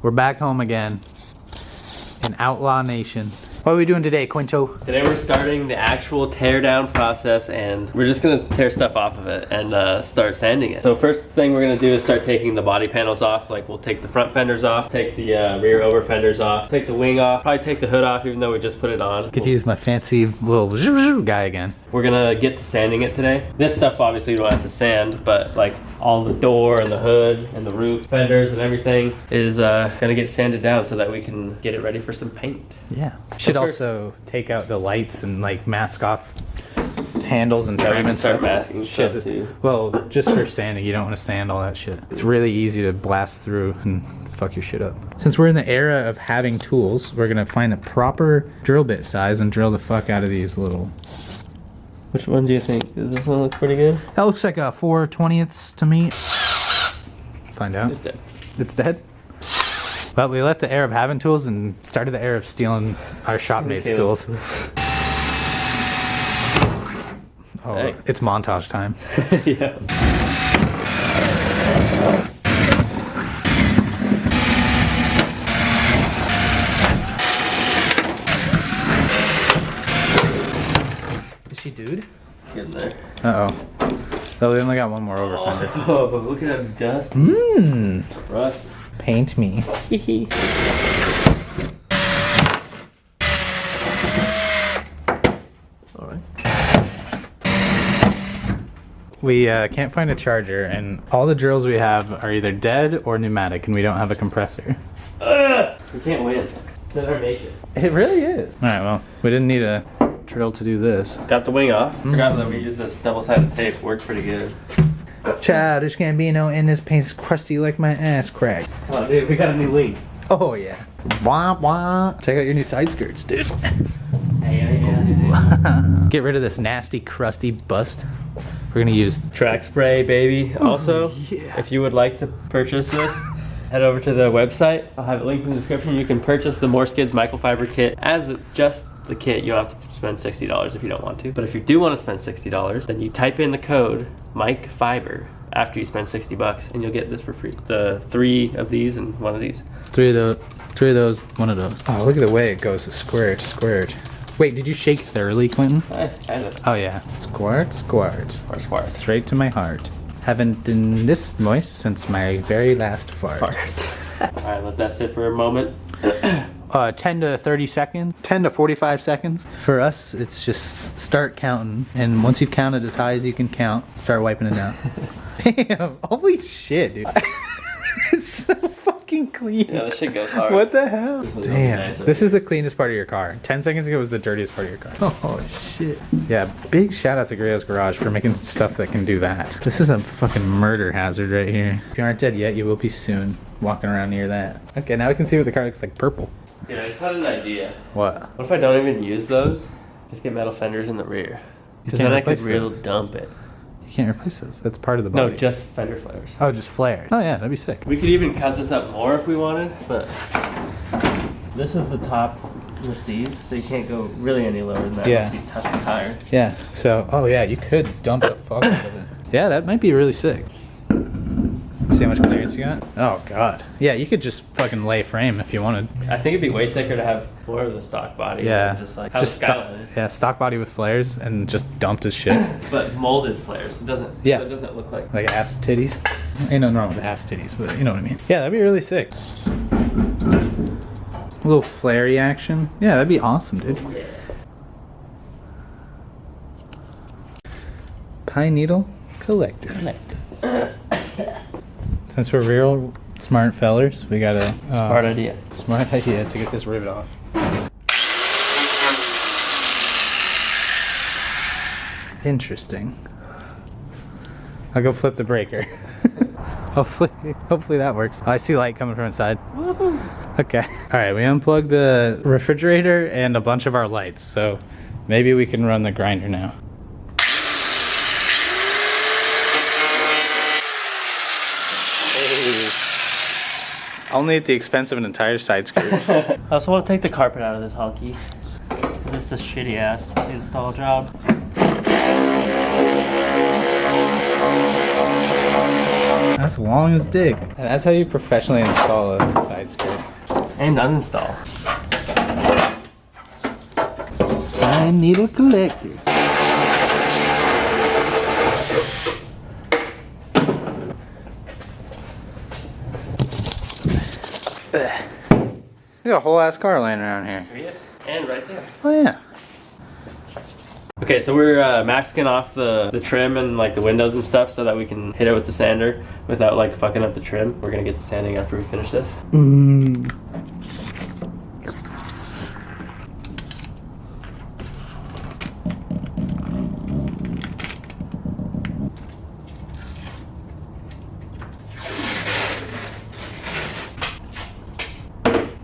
We're back home again in Outlaw Nation. What are we doing today, Quinto? Today we're starting the actual tear down process, and we're just gonna tear stuff off of it and start sanding it. So first thing we're gonna do is start taking the body panels off. Like we'll take the front fenders off, take the rear over fenders off, take the wing off, probably take the hood off even though we just put it on. Get to use my fancy little guy again. We're gonna get to sanding it today. This stuff obviously we don't have to sand, but like all the door and the hood and the roof fenders and everything is gonna get sanded down so that we can get it ready for some paint. Yeah. Should also take out the lights and like mask off handles and trim and start stuff. masking stuff too. Well, just for sanding, you don't want to sand all that shit. It's really easy to blast through and fuck your shit up. Since we're in the era of having tools, we're gonna find a proper drill bit size and drill the fuck out of these little. Which one do you think? Does this one look pretty good? That looks like a 4/20ths to me. Find out. It's dead. It's dead? Well, we left the era of having tools and started the era of stealing our shopmates' tools. Oh, Hey. It's montage time. Yeah. Is she dude? Getting there. Uh-oh. Oh, we only got one more over fender. Oh, but look at that dust. Mmm. Rust. Paint me. Alright. We can't find a charger, and all the drills we have are either dead or pneumatic, and we don't have a compressor. We can't win. It's in our nature. It really is. Alright, well, we didn't need a drill to do this. Got the wing off. Forgot that we used this double-sided tape. Worked pretty good. Childish Gambino, and this paint's crusty like my ass crack. Oh, dude, we got a new wing. Oh, yeah. Wah, wah. Check out your new side skirts, dude. Get rid of this nasty, crusty bust. We're gonna use Track spray, baby. Also, yeah. if you would like to purchase this, head over to the website. I'll have it linked in the description. You can purchase the More Skids microfiber kit as just the kit. You don't have to spend $60 if you don't want to. But if you do want to spend $60, then you type in the code MikeFiber after you spend $60 and you'll get this for free. The 3 of these and 1 of these. three of those, one of those. Oh, look at the way it goes. Squirt, squirt. Wait, did you shake thoroughly, Quentin? Kind of. Oh yeah. Squirt, squirt. Squirt, squirt. Straight to my heart. Haven't been this moist since my very last fart. Alright, let that sit for a moment. 10 to 30 seconds, 10 to 45 seconds. For us, it's just start counting, and once you've counted as high as you can count, start wiping it down. Damn, holy shit, dude. It's so fucking clean. Yeah, this shit goes hard. What the hell? This one's Damn, really nice. this is the cleanest part of your car. 10 seconds ago was the dirtiest part of your car. Oh shit. Yeah, big shout out to Grio's Garage for making stuff that can do that. This is a fucking murder hazard right here. If you aren't dead yet, you will be soon. Walking around near that. Okay, now we can see what the car looks like purple. Dude, I just had an idea. What? What if I don't even use those? Just get metal fenders in the rear. Because can't then I could replace real those. dump it. You can't replace those. That's part of the No, body. just fender flares. Oh, just flares. Oh yeah, that'd be sick. We could even cut this up more if we wanted, but this is the top with these, so you can't go really any lower than that Yeah. unless you touch the tire. Yeah, so, oh yeah, you could dump the fuck out of it. Yeah, that might be really sick. See how much clearance you got? Oh god. Yeah, you could just fucking lay frame if you wanted. I think it'd be way sicker to have more of the stock body. Yeah. than just like how the Skyline is. Yeah, stock body with flares and just dumped as shit. But molded flares. It doesn't. Yeah. So it doesn't look like. Like ass titties. Ain't nothing wrong with ass titties, but you know what I mean. Yeah, that'd be really sick. A little flary action. Yeah, that'd be awesome, dude. Yeah. Pine needle collector. Since we're real smart fellers, we got a Smart idea. smart idea to get this rivet off. Interesting. I'll go flip the breaker. Hopefully that works. I see light coming from inside. Okay. All right, we unplugged the refrigerator and a bunch of our lights, so maybe we can run the grinder now. Only at the expense of an entire side skirt. I also want to take the carpet out of this honky. This is a shitty ass install job. That's long as dick. And that's how you professionally install a side skirt. And uninstall. Fine needle collector. We got a whole ass car laying around here. And right there. Oh yeah. Okay, so we're masking off the trim and like the windows and stuff so that we can hit it with the sander without like fucking up the trim. We're gonna get the sanding after we finish this.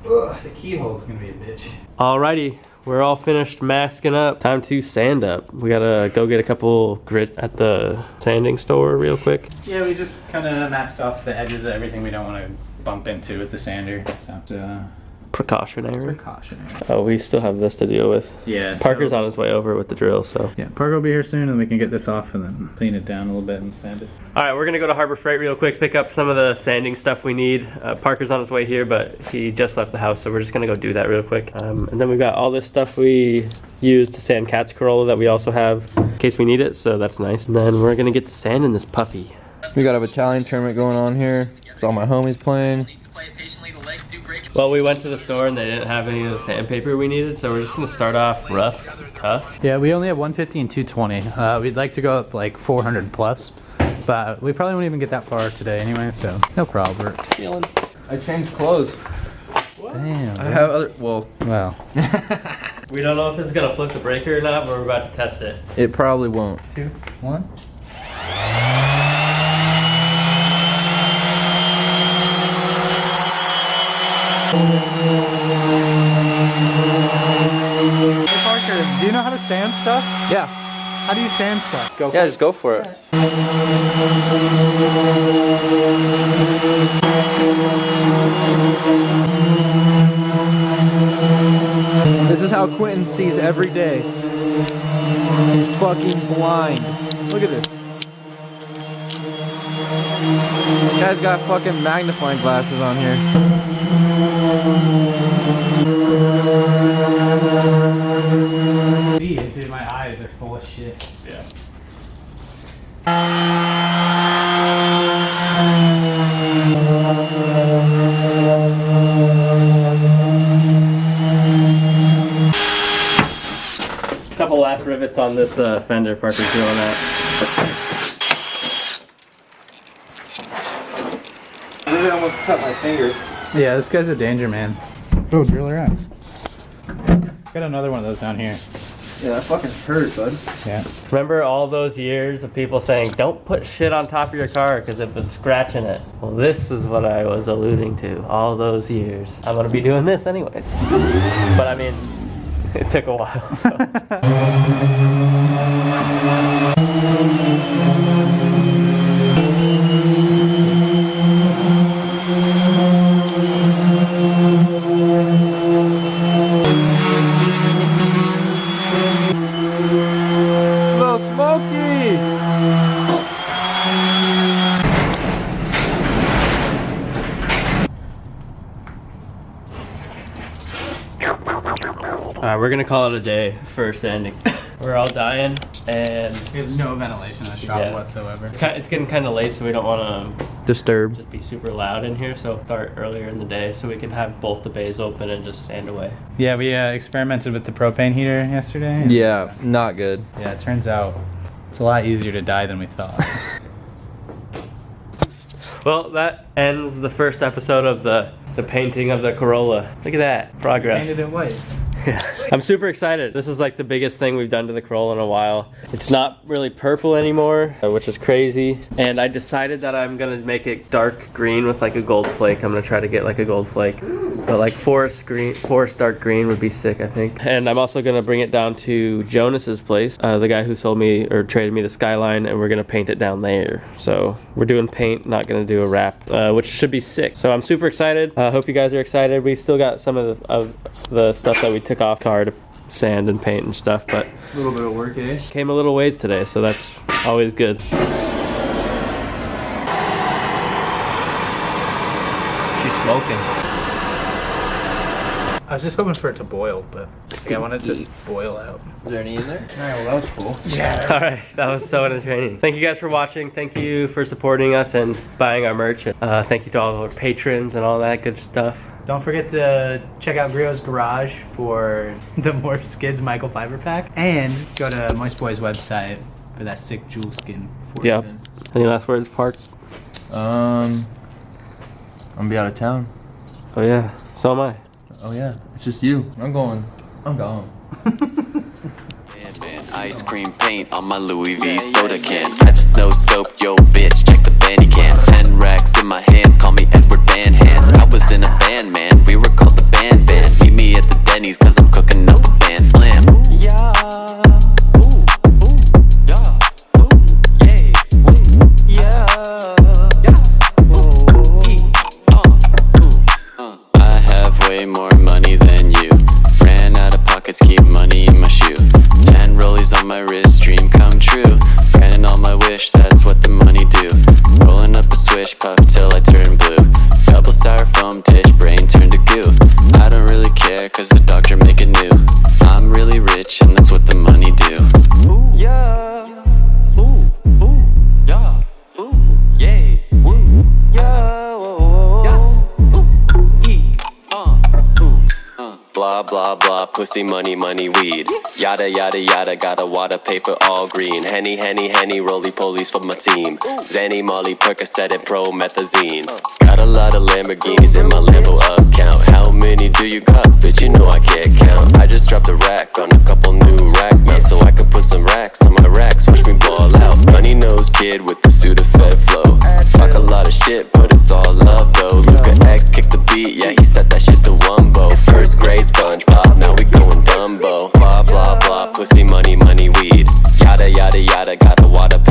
Ugh, the keyhole's gonna be a bitch. Alrighty, we're all finished masking up. Time to sand up. We gotta go get a couple grits at the sanding store real quick. Yeah, we just kind of masked off the edges of everything we don't want to bump into with the sander. So, Precautionary. precautionary. Oh, we still have this to deal with. Yeah. Parker's so, on his way over with the drill, so. Yeah, Parker will be here soon and we can get this off and then clean it down a little bit and sand it. Alright, we're gonna go to Harbor Freight real quick, pick up some of the sanding stuff we need. Parker's on his way here, but he just left the house, so we're just gonna go do that real quick. And then we've got all this stuff we use to sand Cat's Corolla that we also have in case we need it, so that's nice. And then we're gonna get to sanding this puppy. We got a battalion tournament going on here. It's all my homies playing. Well, we went to the store and they didn't have any of the sandpaper we needed, so we're just gonna start off rough, tough. Yeah, we only have 150 and 220. We'd like to go up like 400 plus, but we probably won't even get that far today anyway, so no problem. Feeling. I changed clothes. Damn. I have other, well. Well. We don't know if this is gonna flip the breaker or not, but we're about to test it. It probably won't. 2, 1. Hey Parker, do you know how to sand stuff? Yeah. How do you sand stuff? Go. Yeah, just go for it. This is how Quentin sees every day. He's fucking blind. Look at this. This guy's got fucking magnifying glasses on here. See it, dude, my eyes are full of shit. Yeah. Couple last rivets on this fender Parker's drilling at. I almost cut my finger. Yeah, this guy's a danger man. Oh, driller axe. Got another one of those down here. Yeah, that fucking hurt, bud. Yeah. Remember all those years of people saying, don't put shit on top of your car because it was scratching it? Well, this is what I was alluding to all those years. I'm going to be doing this anyways. But I mean, it took a while, so. Alright, we're gonna call it a day for sanding. We're all dying, and We have no ventilation in the shop Yeah. whatsoever. it's getting kind of late, so we don't want to Disturb. just be super loud in here. So start earlier in the day so we can have both the bays open and just sand away. Yeah, we experimented with the propane heater yesterday. Yeah, not good. Yeah, it turns out it's a lot easier to die than we thought. Well, that ends the first episode of the painting of the Corolla. Look at that progress. Painted it white. I'm super excited. This is like the biggest thing we've done to the Corolla in a while. It's not really purple anymore, which is crazy. And I decided that I'm gonna make it dark green with like a gold flake. I'm gonna try to get like a gold flake. But like forest dark green would be sick, I think. And I'm also gonna bring it down to Jonas's place, the guy who sold me or traded me the Skyline, and we're gonna paint it down there. So we're doing paint, not gonna do a wrap, which should be sick. So I'm super excited. Hope you guys are excited. We still got some of the stuff that we took off car to sand and paint and stuff, but A little bit of work, eh? came a little ways today, so that's always good. smoking. I was just hoping for it to boil, but I want it to just boil out. Is there any in there? Alright, well that was cool. Yeah. All right, that was so entertaining. Thank you guys for watching. Thank you for supporting us and buying our merch. Thank you to all of our patrons and all that good stuff. Don't forget to check out Grio's Garage for the More Skids Microfiber Pack. And go to Moist Boy's website for that sick jewel skin. Yep. Any last words, Park? I'm gonna be out of town. Oh yeah, so am I. Oh yeah, it's just you. I'm gone. Ice cream paint on my Louis V soda can. I just no scope, yo bitch, check the bandy can. 10 racks in my hands, call me Edward Van Hands. I was in a band, man, we were called the Band Band. Meet me at the Denny's, cause I'm cooking up a band slam. Yeah, ooh, yeah, ooh, yeah, I have way more money than you. Ran out of pockets, keep money in my shoe. 10 rollies on my wrist, dream come true. Granting all my wish, that's what the money do. Rolling up a swish, puff till I turn blue. Double styrofoam dish, brain turned to goo. I don't really care, cause the doctor make it new. I'm really rich, and that's what the money do. Ooh, yeah. Ooh, ooh, yeah. Ooh, yay. Woo, yeah. Blah, blah, blah, pussy, money, money, weed. Yada, yada, yada, got a wad of paper all green. Henny, henny, henny, roly-polies for my team. Zanny, Molly, Percocet, and promethazine. Got a lot of Lamborghinis in my Lambo account. How many do you got? Bitch, you know I can't count. I just dropped a rack on a couple new rack mounts, so I can put some racks on my racks. Watch me ball out. Runny nose kid with the Sudafed flow. Talk a lot of shit, but it's all love though. Luca X kicked the beat, yeah, he said that shit to Wumbo. First grade SpongeBob, now we going Dumbo. Blah, blah, blah, pussy, money, money, weed. Yada, yada, yada, got a wad of